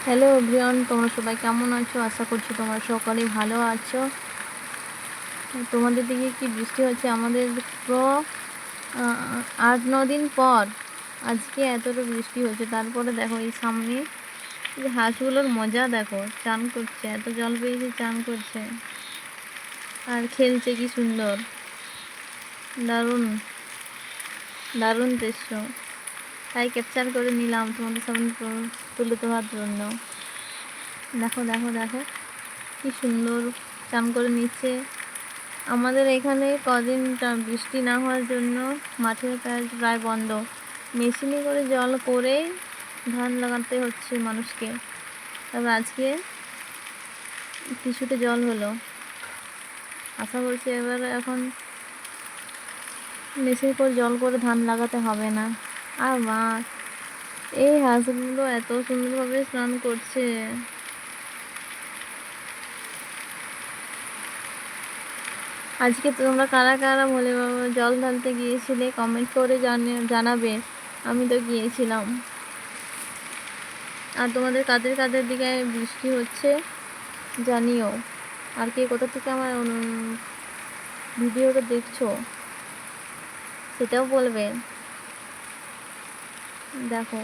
Hello everyone, তোমরা সবাই কেমন আছো? আশা করছি তোমরা সকলেই ভালো আছো। তোমাদের দিকে কি বৃষ্টি হচ্ছে? আমাদের পুরো 8-9 দিন পর আজকে এতটা বৃষ্টি হচ্ছে। তারপরে দেখো এই সামনে যে হাঁসগুলোর মজা দেখো, চান করছে, এত জল পেয়েছে চান করছে আর খেলছে, কি সুন্দর, দারুণ দারুণ দৃশ্য। তাই ক্যাপচার করে নিলাম তোমাদের সামনে তুলে ধরার জন্য। দেখো দেখো দেখো কি সুন্দর চান করে নিচ্ছে। আমাদের এখানে কদিন বৃষ্টি না হওয়ার জন্য মাঠের কাজ প্রায় বন্ধ। মেশিনে করে জল করেই ধান লাগাতে হচ্ছে মানুষকে। তবে আজকে কিছুটা জল হলো, আশা করছি এবার এখন মেশিনে করে জল করে ধান লাগাতে হবে না। আর মা, এই হাঁসগুলো এত সুন্দরভাবে স্নান করছে। আজকে তোমরা কারা কারা ভোলে বাবা জল ঢালতে গিয়েছিলে কমেন্ট করে জানাবে। আমি তো গিয়েছিলাম। আর তোমাদের কাদের কাদের দিকে বৃষ্টি হচ্ছে জানিও। আর কে কোথা থেকে আমার ভিডিওটা দেখছো সেটাও বলবে। দেখো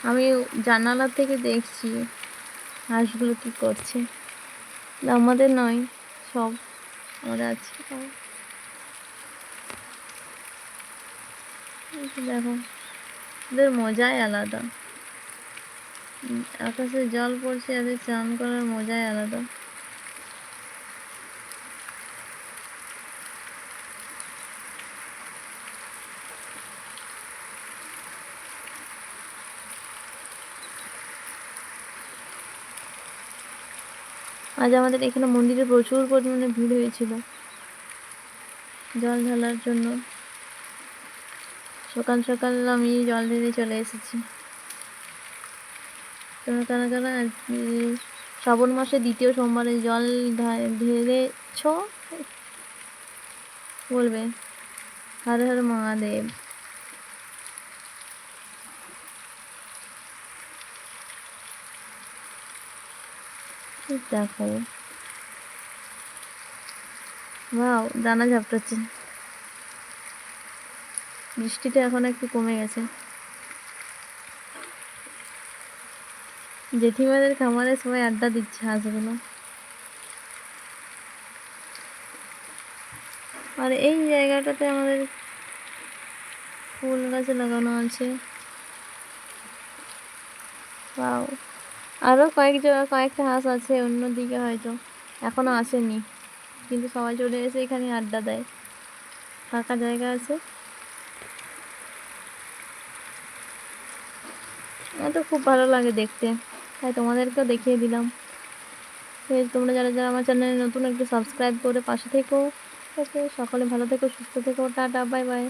আমি জানালা থেকে দেখছি হাঁসগুলো কি করছে। আমাদের নয়, সব আমাদের আছে। দেখো ওদের মজাই আলাদা। আকাশে জল পড়ছে, এদের চান করার মজাই আলাদা। আজ আমাদের এখানে মন্দিরে প্রচুর পরিমাণে ভিড় হয়েছিল জল ঢালার জন্য। সকাল সকাল আমি জল ঢেলে চলে এসেছি। তোমরা কারা কারা শ্রাবণ মাসে দ্বিতীয় সোমবারে জল ঢেলেছ বলবে। হর হর মহাদেব। দেখো বাহ, দানা ঝাপটাচ্ছে। বৃষ্টিটা এখন একটু কমে গেছে। জেঠিমাদের খামারে সবাই আড্ডা দিচ্ছে হাঁসগুলো। আর এই জায়গাটাতে আমাদের ফুল গাছ লাগানো আছে। বাও, আরও কয়েকটা হাঁস আছে অন্যদিকে, হয়তো এখনো আসেনি, কিন্তু সবাই চলে এসে এখানে আড্ডা দেয়। ফাঁকা জায়গা আছে। আমার তো খুব ভালো লাগে দেখতে, তাই তোমাদেরকেও দেখিয়ে দিলাম। তোমরা যারা যারা আমার চ্যানেলে নতুন, একটু সাবস্ক্রাইব করে পাশে থেকো। ওকে, সকলে ভালো থেকো, সুস্থ থেকো, টাটা, বাই বাই।